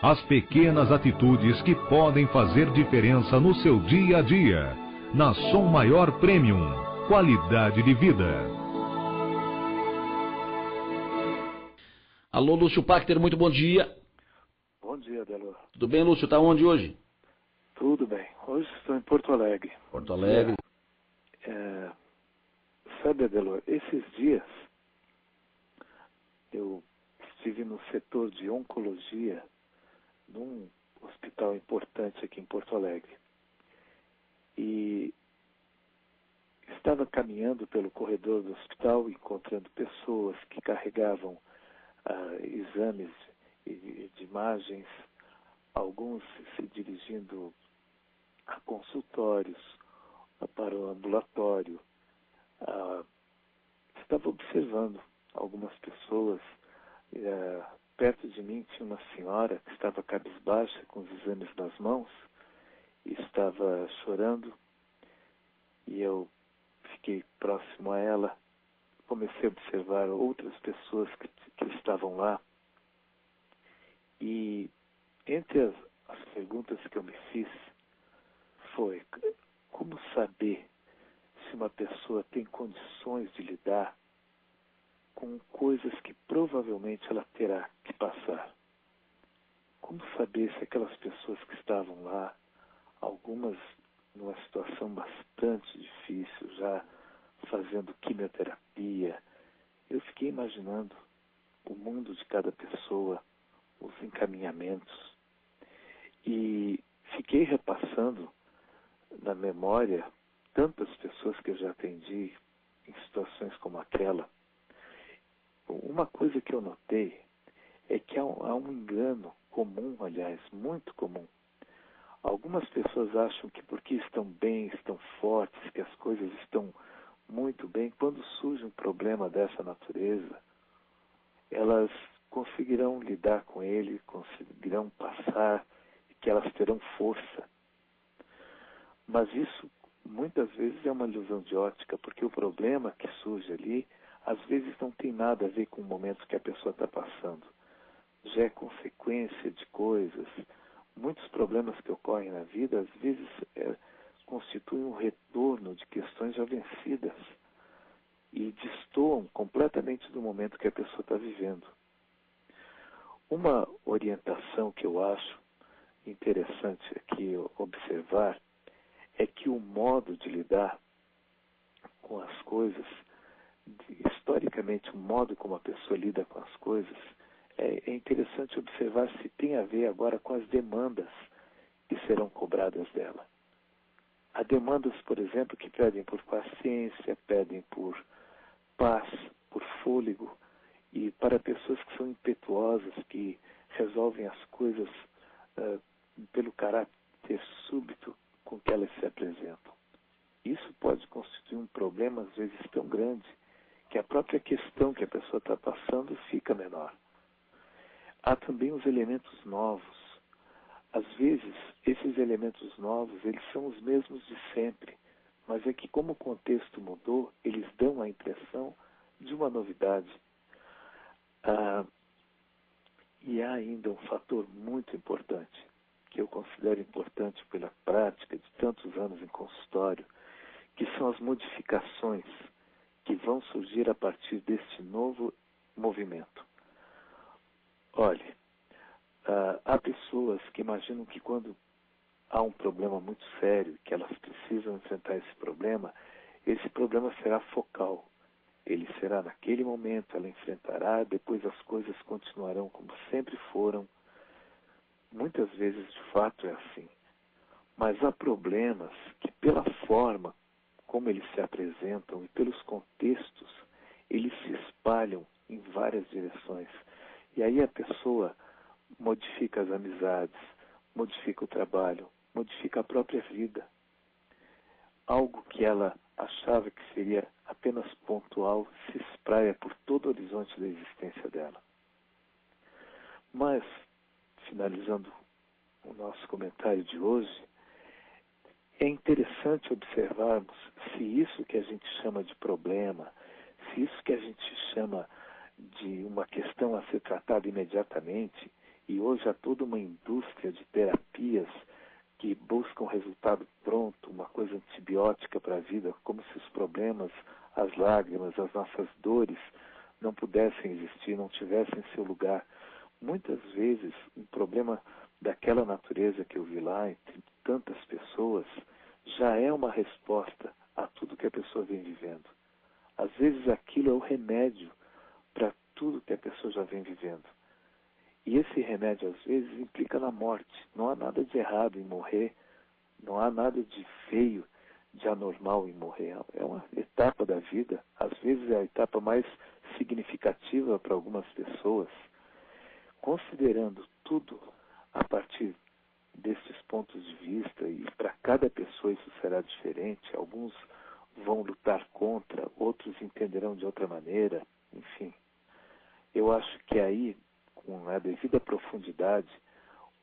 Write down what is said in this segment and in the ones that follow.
As pequenas atitudes que podem fazer diferença no seu dia a dia. Na Som Maior Premium. Qualidade de vida. Alô, Lúcio Pachter, muito bom dia. Bom dia, Adelor. Tudo bem, Lúcio? Está onde hoje? Tudo bem. Hoje estou em Porto Alegre. Porto Alegre. Sabe, Adelor, esses dias eu estive no setor de oncologia num hospital importante aqui em Porto Alegre. E estava caminhando pelo corredor do hospital, encontrando pessoas que carregavam exames de imagens, alguns se dirigindo a consultórios, para o ambulatório. Estava observando algumas pessoas. Perto de mim tinha uma senhora que estava cabisbaixa com os exames nas mãos e estava chorando, e eu fiquei próximo a ela. Comecei a observar outras pessoas que estavam lá, e entre as perguntas que eu me fiz foi: como saber se uma pessoa tem condições de lidar com coisas que provavelmente ela terá que passar? Como saber se aquelas pessoas que estavam lá, algumas numa situação bastante difícil, já fazendo quimioterapia, eu fiquei imaginando o mundo de cada pessoa, os encaminhamentos, e fiquei repassando na memória tantas pessoas que eu já atendi em situações como aquela. Uma coisa que eu notei é que há um engano comum, aliás, muito comum. Algumas pessoas acham que porque estão bem, estão fortes, que as coisas estão muito bem, quando surge um problema dessa natureza, elas conseguirão lidar com ele, conseguirão passar, e que elas terão força. Mas isso muitas vezes é uma ilusão de ótica, porque o problema que surge ali, às vezes não tem nada a ver com o momento que a pessoa está passando. Já é consequência de coisas. Muitos problemas que ocorrem na vida, às vezes, constituem um retorno de questões já vencidas e destoam completamente do momento que a pessoa está vivendo. Uma orientação que eu acho interessante aqui observar é que o modo de lidar com as coisas, historicamente o modo como a pessoa lida com as coisas, é interessante observar se tem a ver agora com as demandas que serão cobradas dela. Há demandas, por exemplo, que pedem por paciência, pedem por paz, por fôlego, e para pessoas que são impetuosas, que resolvem as coisas pelo caráter súbito com que elas se apresentam. Isso pode constituir um problema, às vezes, tão grande, que a própria questão que a pessoa está passando fica menor. Há também os elementos novos. Às vezes, esses elementos novos, eles são os mesmos de sempre, mas é que como o contexto mudou, eles dão a impressão de uma novidade. E há ainda um fator muito importante, que eu considero importante pela prática de tantos anos em consultório, que são as modificações que vão surgir a partir deste novo movimento. Olhe, há pessoas que imaginam que quando há um problema muito sério, que elas precisam enfrentar esse problema será focal. Ele será naquele momento, ela enfrentará, depois as coisas continuarão como sempre foram. Muitas vezes, de fato, é assim. Mas há problemas que, pela forma como eles se apresentam e pelos contextos, eles se espalham em várias direções. E aí a pessoa modifica as amizades, modifica o trabalho, modifica a própria vida. Algo que ela achava que seria apenas pontual se espraia por todo o horizonte da existência dela. Mas, finalizando o nosso comentário de hoje, é interessante observarmos se isso que a gente chama de problema, se isso que a gente chama de uma questão a ser tratada imediatamente, E hoje há toda uma indústria de terapias que buscam resultado pronto, uma coisa antibiótica para a vida, como se os problemas, as lágrimas, as nossas dores não pudessem existir, não tivessem seu lugar. Muitas vezes, um problema daquela natureza que eu vi lá, entre tantas pessoas, já é uma resposta a tudo que a pessoa vem vivendo. Às vezes aquilo é o remédio para tudo que a pessoa já vem vivendo. E esse remédio, às vezes, implica na morte. Não há nada de errado em morrer, não há nada de feio, de anormal em morrer. É uma etapa da vida, às vezes é a etapa mais significativa para algumas pessoas. Considerando tudo a partir desses pontos de vista, e para cada pessoa isso será diferente, alguns vão lutar contra, outros entenderão de outra maneira, enfim. Eu acho que aí, com a devida profundidade,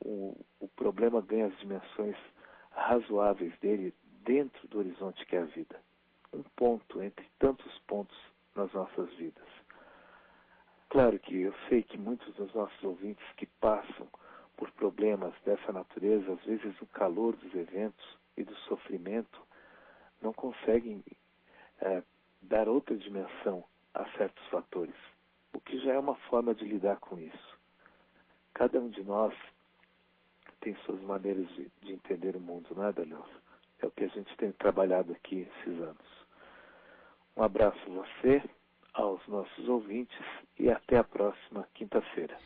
o problema ganha as dimensões razoáveis dele dentro do horizonte que é a vida. Um ponto entre tantos pontos nas nossas vidas. Claro que eu sei que muitos dos nossos ouvintes que passam por problemas dessa natureza, às vezes no calor dos eventos e do sofrimento, não conseguem dar outra dimensão a certos fatores, o que já é uma forma de lidar com isso. Cada um de nós tem suas maneiras de entender o mundo, não é, Daniel? É o que a gente tem trabalhado aqui esses anos. Um abraço a você, aos nossos ouvintes e até a próxima quinta-feira.